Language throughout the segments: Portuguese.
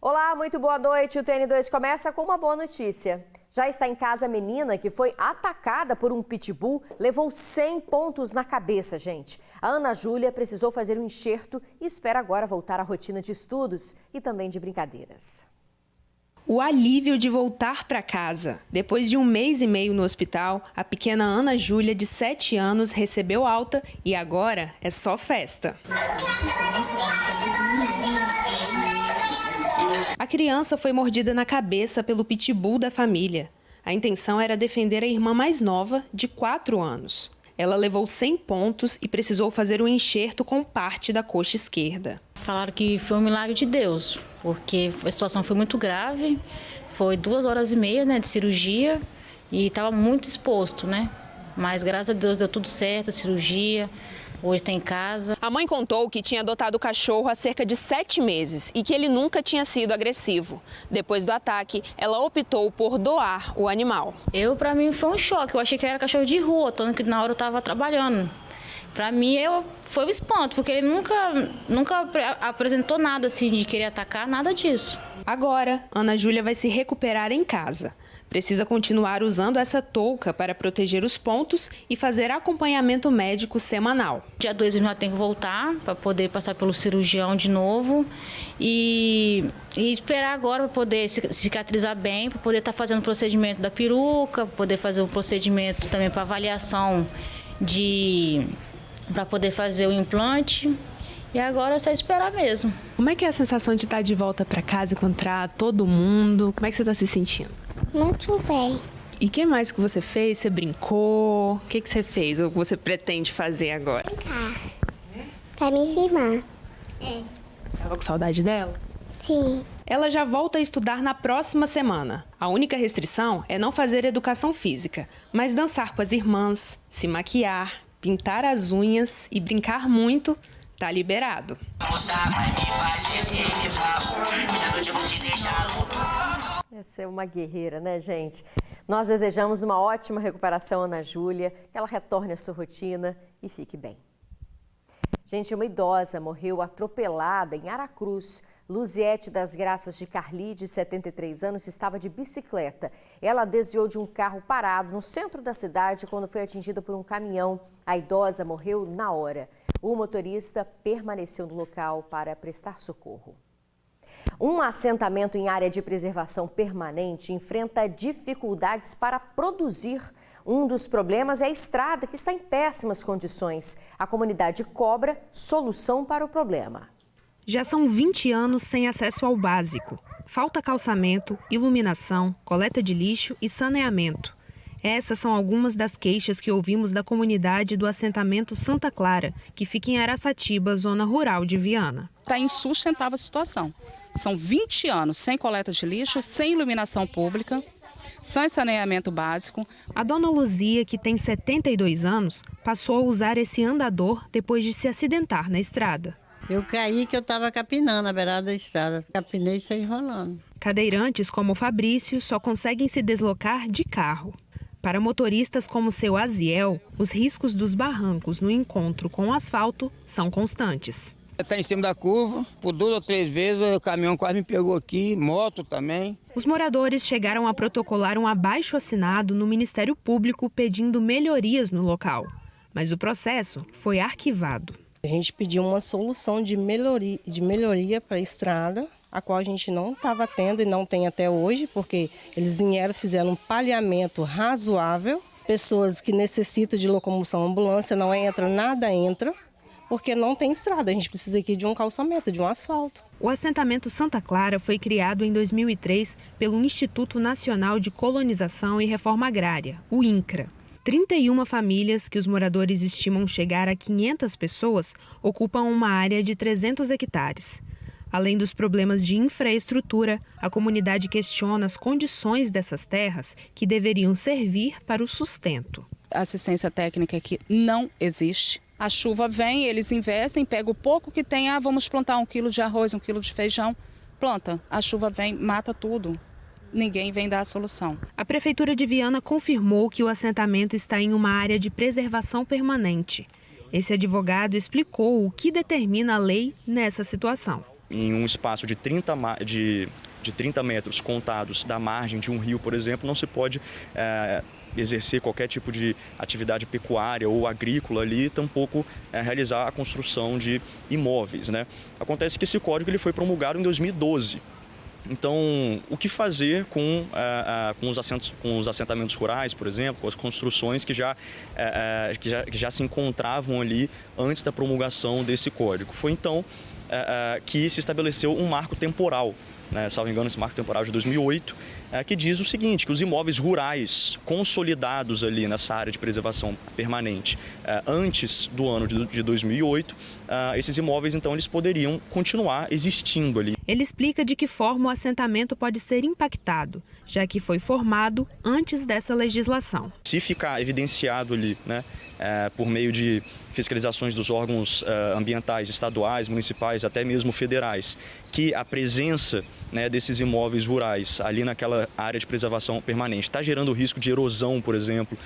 Olá, muito boa noite. O TN2 começa com uma boa notícia. Já está em casa a menina que foi atacada por um pitbull, levou 100 pontos na cabeça, gente. A Ana Júlia precisou fazer um enxerto e espera agora voltar à rotina de estudos e também de brincadeiras. O alívio de voltar para casa. Depois de 1 mês e meio no hospital, a pequena Ana Júlia, de 7 anos, recebeu alta e agora é só festa. A criança foi mordida na cabeça pelo pitbull da família. A intenção era defender a irmã mais nova, de 4 anos. Ela levou 100 pontos e precisou fazer um enxerto com parte da coxa esquerda. Falaram que foi um milagre de Deus, porque a situação foi muito grave. Foi 2h30, de cirurgia e estava muito exposto, Mas graças a Deus deu tudo certo, a cirurgia. Hoje está em casa. A mãe contou que tinha adotado o cachorro há cerca de 7 meses e que ele nunca tinha sido agressivo. Depois do ataque, ela optou por doar o animal. Para mim, foi um choque. Eu achei que era cachorro de rua, tanto que na hora eu estava trabalhando. Para mim, foi um espanto, porque ele nunca apresentou nada assim de querer atacar, nada disso. Agora, Ana Júlia vai se recuperar em casa. Precisa continuar usando essa touca para proteger os pontos e fazer acompanhamento médico semanal. Dia 2 eu já tenho que voltar para poder passar pelo cirurgião de novo e esperar agora para poder cicatrizar bem, para poder estar fazendo o procedimento da peruca, poder fazer o procedimento também para avaliação para poder fazer o implante. E agora é só esperar mesmo. Como é que é a sensação de estar de volta para casa, encontrar todo mundo? Como é que você está se sentindo? Muito bem. E o que mais que você fez? Você brincou? O que você fez ou o que você pretende fazer agora? Brincar. Pra me ensinar. Tava com saudade dela? Sim. Ela já volta a estudar na próxima semana. A única restrição é não fazer educação física, mas dançar com as irmãs, se maquiar, pintar as unhas e brincar muito, tá liberado. Essa é uma guerreira, né, gente? Nós desejamos uma ótima recuperação, Ana Júlia, que ela retorne à sua rotina e fique bem. Gente, uma idosa morreu atropelada em Aracruz. Luziete das Graças de Carli, de 73 anos, estava de bicicleta. Ela desviou de um carro parado no centro da cidade quando foi atingida por um caminhão. A idosa morreu na hora. O motorista permaneceu no local para prestar socorro. Um assentamento em área de preservação permanente enfrenta dificuldades para produzir. Um dos problemas é a estrada, que está em péssimas condições. A comunidade cobra solução para o problema. Já são 20 anos sem acesso ao básico. Falta calçamento, iluminação, coleta de lixo e saneamento. Essas são algumas das queixas que ouvimos da comunidade do assentamento Santa Clara, que fica em Araçatiba, zona rural de Viana. Está insustentável a situação. São 20 anos sem coleta de lixo, sem iluminação pública, sem saneamento básico. A dona Luzia, que tem 72 anos, passou a usar esse andador depois de se acidentar na estrada. Eu caí que eu estava capinando na beirada da estrada. Capinei e saí rolando. Cadeirantes como o Fabrício só conseguem se deslocar de carro. Para motoristas como seu Aziel, os riscos dos barrancos no encontro com o asfalto são constantes. Está em cima da curva, por 2 ou 3 vezes o caminhão quase me pegou aqui, moto também. Os moradores chegaram a protocolar um abaixo-assinado no Ministério Público pedindo melhorias no local, mas o processo foi arquivado. A gente pediu uma solução de melhoria para a estrada, a qual a gente não estava tendo e não tem até hoje, porque eles vieram, fizeram um palhamento razoável. Pessoas que necessitam de locomoção, ambulância, não entra, nada entra, porque não tem estrada. A gente precisa aqui de um calçamento, de um asfalto. O assentamento Santa Clara foi criado em 2003 pelo Instituto Nacional de Colonização e Reforma Agrária, o INCRA. 31 famílias, que os moradores estimam chegar a 500 pessoas, ocupam uma área de 300 hectares. Além dos problemas de infraestrutura, a comunidade questiona as condições dessas terras que deveriam servir para o sustento. A assistência técnica aqui não existe. A chuva vem, eles investem, pegam o pouco que tem, vamos plantar 1 quilo de arroz, 1 quilo de feijão. Planta, a chuva vem, mata tudo. Ninguém vem dar a solução. A Prefeitura de Viana confirmou que o assentamento está em uma área de preservação permanente. Esse advogado explicou o que determina a lei nessa situação. em um espaço de 30 metros contados da margem de um rio, por exemplo, não se pode exercer qualquer tipo de atividade pecuária ou agrícola ali, tampouco realizar a construção de imóveis, né? Acontece que esse código ele foi promulgado em 2012. Então, o que fazer com os assentamentos rurais, por exemplo, com as construções que já se encontravam ali antes da promulgação desse código? Foi então que se estabeleceu um marco temporal, né, salvo engano, esse marco temporal de 2008, que diz o seguinte, que os imóveis rurais consolidados ali nessa área de preservação permanente antes do ano de 2008, esses imóveis, então, eles poderiam continuar existindo ali. Ele explica de que forma o assentamento pode ser impactado, já que foi formado antes dessa legislação. Se ficar evidenciado ali, né, por meio de fiscalizações dos órgãos ambientais, estaduais, municipais, até mesmo federais, que a presença, né, desses imóveis rurais ali naquela área de preservação permanente está gerando risco de erosão, por exemplo,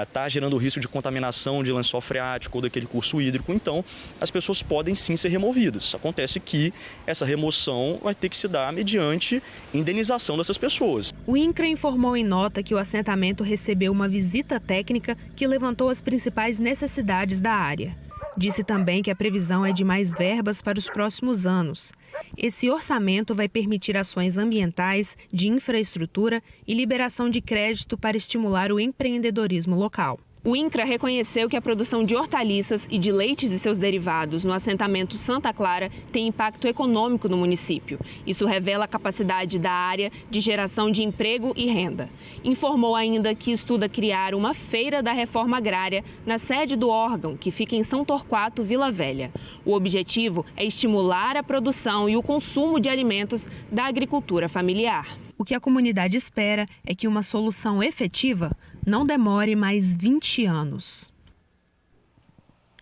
está gerando risco de contaminação de lençol freático ou daquele curso hídrico, então as pessoas podem sim ser removidas. Acontece que essa remoção vai ter que se dar mediante indenização dessas pessoas. O INCRA informou em nota que o assentamento recebeu uma visita técnica que levantou as principais necessidades da área. Disse também que a previsão é de mais verbas para os próximos anos. Esse orçamento vai permitir ações ambientais, de infraestrutura e liberação de crédito para estimular o empreendedorismo local. O INCRA reconheceu que a produção de hortaliças e de leites e seus derivados no assentamento Santa Clara tem impacto econômico no município. Isso revela a capacidade da área de geração de emprego e renda. Informou ainda que estuda criar uma feira da reforma agrária na sede do órgão, que fica em São Torquato, Vila Velha. O objetivo é estimular a produção e o consumo de alimentos da agricultura familiar. O que a comunidade espera é que uma solução efetiva não demore mais 20 anos.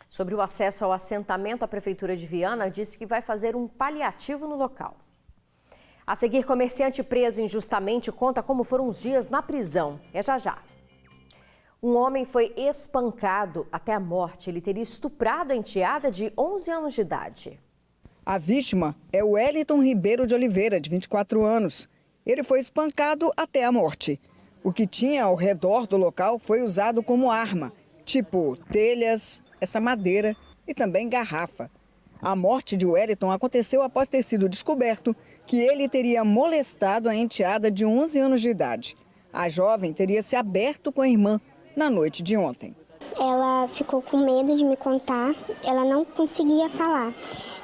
Sobre o acesso ao assentamento, a Prefeitura de Viana disse que vai fazer um paliativo no local. A seguir, comerciante preso injustamente conta como foram os dias na prisão. É já já. Um homem foi espancado até a morte. Ele teria estuprado a enteada de 11 anos de idade. A vítima é o Wellington Ribeiro de Oliveira, de 24 anos. Ele foi espancado até a morte. O que tinha ao redor do local foi usado como arma, tipo telhas, essa madeira e também garrafa. A morte de Wellington aconteceu após ter sido descoberto que ele teria molestado a enteada de 11 anos de idade. A jovem teria se aberto com a irmã na noite de ontem. Ela ficou com medo de me contar, ela não conseguia falar.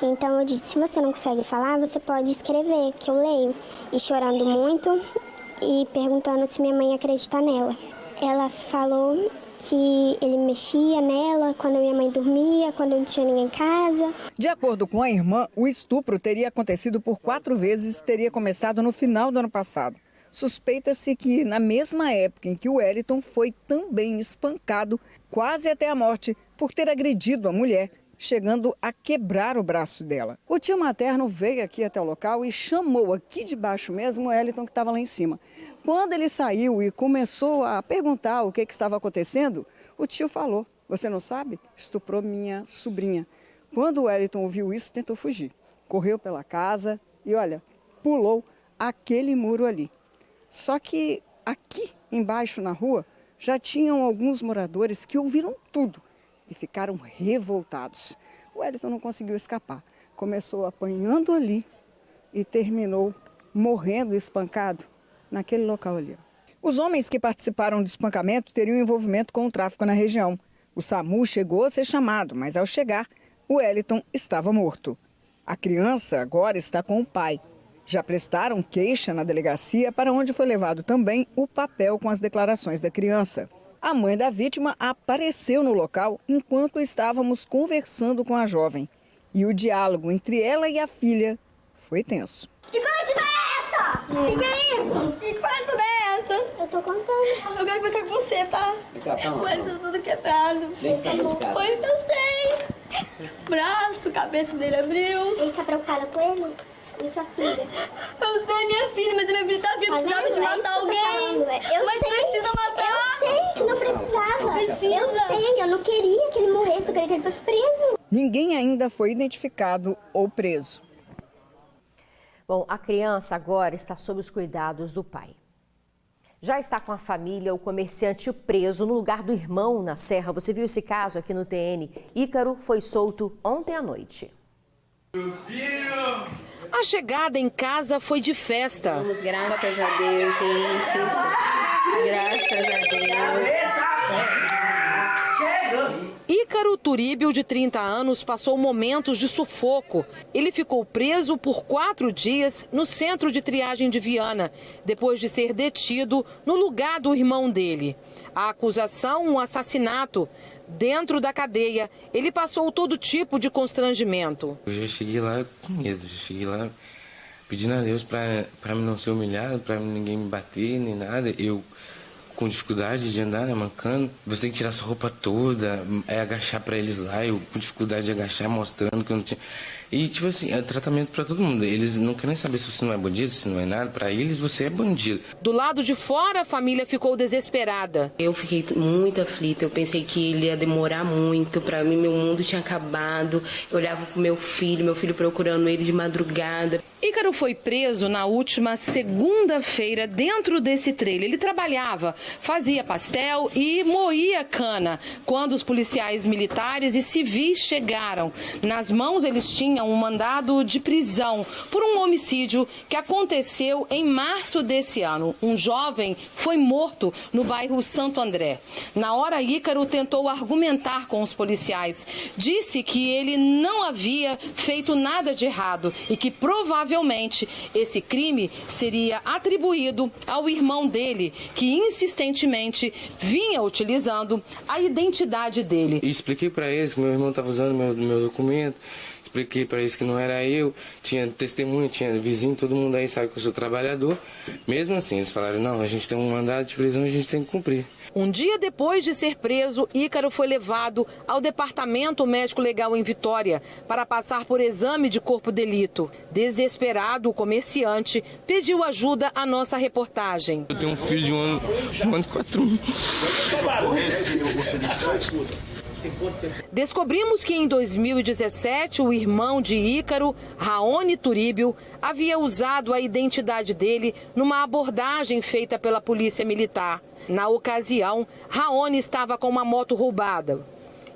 Então eu disse, se você não consegue falar, você pode escrever, que eu leio. E chorando muito e perguntando se minha mãe acredita nela. Ela falou que ele mexia nela quando minha mãe dormia, quando não tinha ninguém em casa. De acordo com a irmã, o estupro teria acontecido por 4 vezes e teria começado no final do ano passado. Suspeita-se que na mesma época em que o Wellington foi também espancado quase até a morte por ter agredido a mulher, chegando a quebrar o braço dela. O tio materno veio aqui até o local e chamou aqui de baixo mesmo o Wellington, que estava lá em cima. Quando ele saiu e começou a perguntar o que estava acontecendo, o tio falou, você não sabe? Estuprou minha sobrinha. Quando o Wellington ouviu isso, tentou fugir. Correu pela casa e, olha, pulou aquele muro ali. Só que aqui embaixo na rua já tinham alguns moradores que ouviram tudo e ficaram revoltados. O Wellington não conseguiu escapar. Começou apanhando ali e terminou morrendo espancado naquele local ali. Os homens que participaram do espancamento teriam envolvimento com o tráfico na região. O SAMU chegou a ser chamado, mas ao chegar, o Wellington estava morto. A criança agora está com o pai. Já prestaram queixa na delegacia, para onde foi levado também o papel com as declarações da criança. A mãe da vítima apareceu no local enquanto estávamos conversando com a jovem. E o diálogo entre ela e a filha foi tenso. Que coisa é essa? Que é isso? Que coisa é essa? Eu tô contando. Eu quero conversar com você, tá? O Wellington todo quebrado. Foi, eu sei. Braço, cabeça dele abriu. Ele tá preocupada com ele? E sua filha? Eu sei, minha filha, mas minha filha tá viva. Precisava de matar alguém. Mas precisa matar. Eu sei que não precisava. Precisa. Eu sei, eu não queria que ele morresse, eu queria que ele fosse preso. Ninguém ainda foi identificado ou preso. Bom, a criança agora está sob os cuidados do pai. Já está com a família o comerciante preso no lugar do irmão na Serra. Você viu esse caso aqui no TN. Ícaro foi solto ontem à noite. A chegada em casa foi de festa. Vamos, graças a Deus, gente. Graças a Deus. Ícaro Turíbio, de 30 anos, passou momentos de sufoco. Ele ficou preso por 4 dias no centro de triagem de Viana, depois de ser detido no lugar do irmão dele. A acusação, um assassinato. Dentro da cadeia, ele passou todo tipo de constrangimento. Eu já cheguei lá com medo, já cheguei lá pedindo a Deus para não ser humilhado, para ninguém me bater, nem nada. Eu com dificuldade de andar, né, mancando. Você tem que tirar sua roupa toda, agachar para eles lá, eu com dificuldade de agachar, mostrando que eu não tinha... E, tipo assim, é tratamento para todo mundo. Eles não querem saber se você não é bandido, se não é nada. Para eles, você é bandido. Do lado de fora, a família ficou desesperada. Eu fiquei muito aflita. Eu pensei que ele ia demorar muito. Para mim, meu mundo tinha acabado. Eu olhava pro meu filho procurando ele de madrugada. Ícaro foi preso na última segunda-feira dentro desse trailer. Ele trabalhava, fazia pastel e moía cana. Quando os policiais militares e civis chegaram, nas mãos eles tinham um mandado de prisão por um homicídio que aconteceu em março desse ano. Um jovem foi morto no bairro Santo André. Na hora, Ícaro tentou argumentar com os policiais. Disse que ele não havia feito nada de errado e que provavelmente esse crime seria atribuído ao irmão dele, que insistentemente vinha utilizando a identidade dele. E expliquei para eles que meu irmão estava usando meu documento. Expliquei para eles que não era eu, tinha testemunha, tinha vizinho, todo mundo aí sabe que eu sou trabalhador. Mesmo assim, eles falaram, não, a gente tem um mandado de prisão e a gente tem que cumprir. Um dia depois de ser preso, Ícaro foi levado ao Departamento Médico Legal em Vitória para passar por exame de corpo de delito. Desesperado, o comerciante pediu ajuda à nossa reportagem. Eu tenho um filho de um ano e 4 meses. Descobrimos que em 2017 o irmão de Ícaro, Raoni Turíbio, havia usado a identidade dele numa abordagem feita pela Polícia Militar. Na ocasião, Raoni estava com uma moto roubada.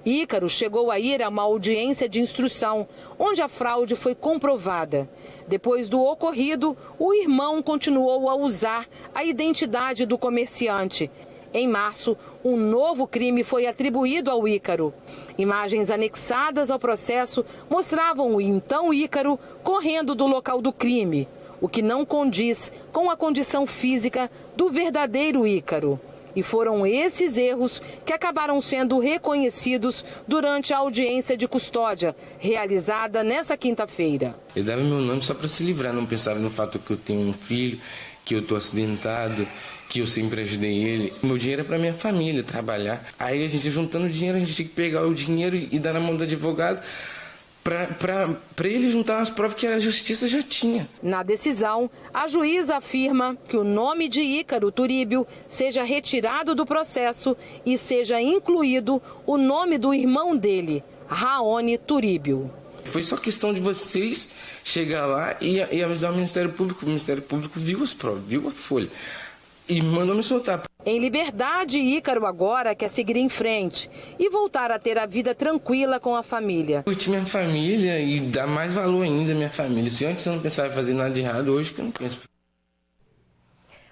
Ícaro chegou a ir a uma audiência de instrução, onde a fraude foi comprovada. Depois do ocorrido, o irmão continuou a usar a identidade do comerciante. Em março, um novo crime foi atribuído ao Ícaro. Imagens anexadas ao processo mostravam o então Ícaro correndo do local do crime, o que não condiz com a condição física do verdadeiro Ícaro. E foram esses erros que acabaram sendo reconhecidos durante a audiência de custódia, realizada nessa quinta-feira. Ele dava meu nome só para se livrar, não pensava no fato que eu tenho um filho, que eu estou acidentado, que eu sempre ajudei ele. Meu dinheiro é para minha família, trabalhar. Aí a gente juntando dinheiro, a gente tinha que pegar o dinheiro e dar na mão do advogado para ele juntar as provas que a justiça já tinha. Na decisão, a juíza afirma que o nome de Ícaro Turíbio seja retirado do processo e seja incluído o nome do irmão dele, Raoni Turíbio. Foi só questão de vocês chegar lá e avisar o Ministério Público. O Ministério Público viu as provas, viu a folha e mandou me soltar. Em liberdade, Ícaro agora quer seguir em frente e voltar a ter a vida tranquila com a família. Curtir minha família e dar mais valor ainda à minha família. Se antes eu não pensava em fazer nada de errado, hoje que eu não penso.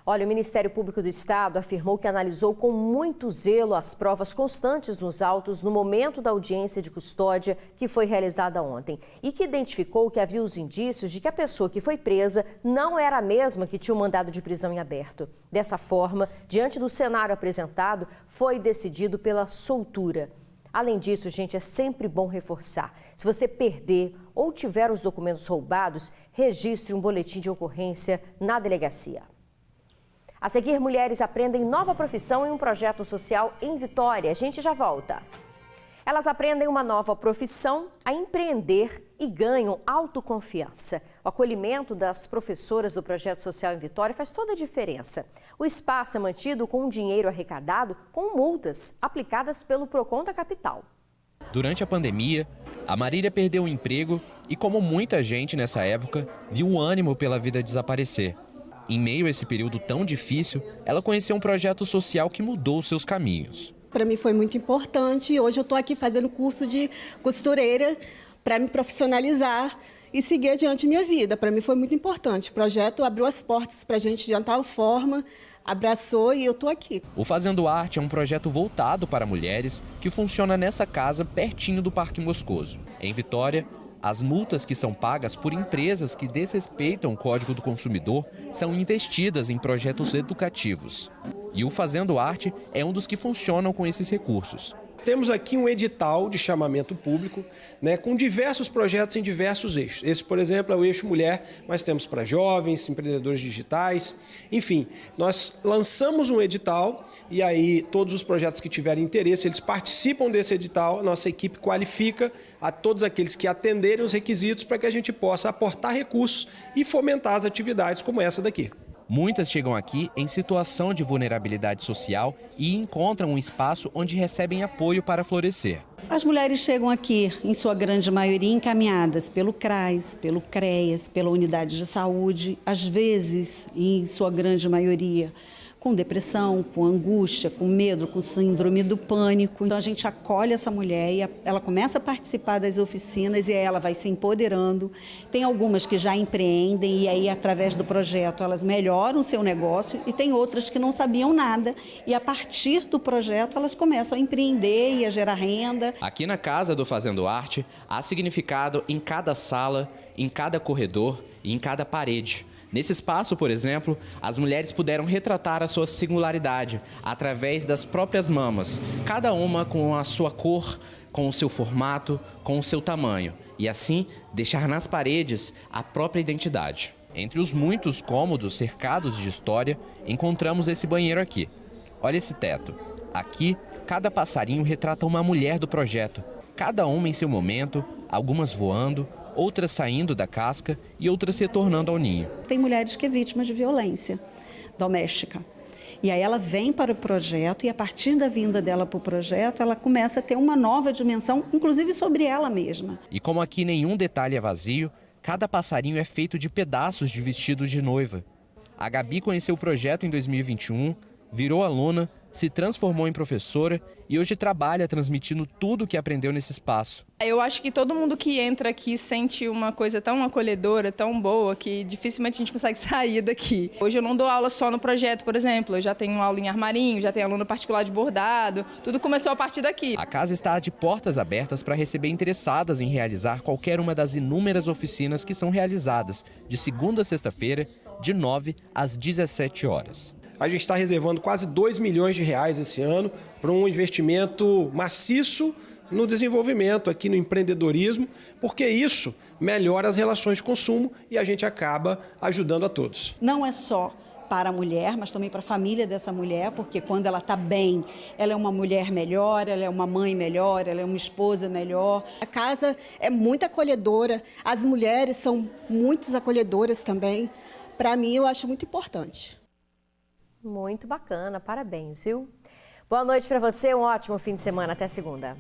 Olha, o Ministério Público do Estado afirmou que analisou com muito zelo as provas constantes nos autos no momento da audiência de custódia que foi realizada ontem e que identificou que havia os indícios de que a pessoa que foi presa não era a mesma que tinha o mandado de prisão em aberto. Dessa forma, diante do cenário apresentado, foi decidido pela soltura. Além disso, gente, é sempre bom reforçar. Se você perder ou tiver os documentos roubados, registre um boletim de ocorrência na delegacia. A seguir, mulheres aprendem nova profissão em um projeto social em Vitória. A gente já volta. Elas aprendem uma nova profissão, a empreender, e ganham autoconfiança. O acolhimento das professoras do projeto social em Vitória faz toda a diferença. O espaço é mantido com um dinheiro arrecadado com multas aplicadas pelo Procon da capital. Durante a pandemia, a Marília perdeu o emprego e, como muita gente nessa época, viu o ânimo pela vida desaparecer. Em meio a esse período tão difícil, ela conheceu um projeto social que mudou seus caminhos. Para mim foi muito importante. Hoje eu estou aqui fazendo curso de costureira para me profissionalizar e seguir adiante minha vida. Para mim foi muito importante. O projeto abriu as portas para a gente de tal forma, abraçou e eu estou aqui. O Fazendo Arte é um projeto voltado para mulheres que funciona nessa casa pertinho do Parque Moscoso. Em Vitória, as multas que são pagas por empresas que desrespeitam o Código do Consumidor são investidas em projetos educativos. E o Fazendo Arte é um dos que funcionam com esses recursos. Temos aqui um edital de chamamento público, né, com diversos projetos em diversos eixos. Esse, por exemplo, é o eixo mulher, mas temos para jovens, empreendedores digitais, enfim. Nós lançamos um edital e aí todos os projetos que tiverem interesse, eles participam desse edital, a nossa equipe qualifica a todos aqueles que atenderem os requisitos para que a gente possa aportar recursos e fomentar as atividades como essa daqui. Muitas chegam aqui em situação de vulnerabilidade social e encontram um espaço onde recebem apoio para florescer. As mulheres chegam aqui, em sua grande maioria, encaminhadas pelo CRAS, pelo CREAS, pela unidade de saúde, às vezes, em sua grande maioria, com depressão, com angústia, com medo, com síndrome do pânico. Então a gente acolhe essa mulher e ela começa a participar das oficinas e aí ela vai se empoderando. Tem algumas que já empreendem e aí através do projeto elas melhoram o seu negócio e tem outras que não sabiam nada e a partir do projeto elas começam a empreender e a gerar renda. Aqui na Casa do Fazendo Arte há significado em cada sala, em cada corredor e em cada parede. Nesse espaço, por exemplo, as mulheres puderam retratar a sua singularidade através das próprias mamas, cada uma com a sua cor, com o seu formato, com o seu tamanho, e assim deixar nas paredes a própria identidade. Entre os muitos cômodos cercados de história, encontramos esse banheiro aqui. Olha esse teto. Aqui, cada passarinho retrata uma mulher do projeto, cada uma em seu momento, algumas voando, outras saindo da casca e outras retornando ao ninho. Tem mulheres que é vítima de violência doméstica. E aí ela vem para o projeto e a partir da vinda dela para o projeto, ela começa a ter uma nova dimensão, inclusive sobre ela mesma. E como aqui nenhum detalhe é vazio, cada passarinho é feito de pedaços de vestido de noiva. A Gabi conheceu o projeto em 2021, virou aluna, se transformou em professora e hoje trabalha transmitindo tudo o que aprendeu nesse espaço. Eu acho que todo mundo que entra aqui sente uma coisa tão acolhedora, tão boa, que dificilmente a gente consegue sair daqui. Hoje eu não dou aula só no projeto, por exemplo. Eu já tenho aula em armarinho, já tenho aluno particular de bordado. Tudo começou a partir daqui. A casa está de portas abertas para receber interessadas em realizar qualquer uma das inúmeras oficinas que são realizadas de segunda a sexta-feira, de 9 às 17 horas. A gente está reservando quase R$2 milhões esse ano para um investimento maciço no desenvolvimento, aqui no empreendedorismo, porque isso melhora as relações de consumo e a gente acaba ajudando a todos. Não é só para a mulher, mas também para a família dessa mulher, porque quando ela está bem, ela é uma mulher melhor, ela é uma mãe melhor, ela é uma esposa melhor. A casa é muito acolhedora, as mulheres são muito acolhedoras também. Para mim, eu acho muito importante. Muito bacana, parabéns, viu? Boa noite para você, um ótimo fim de semana, até segunda.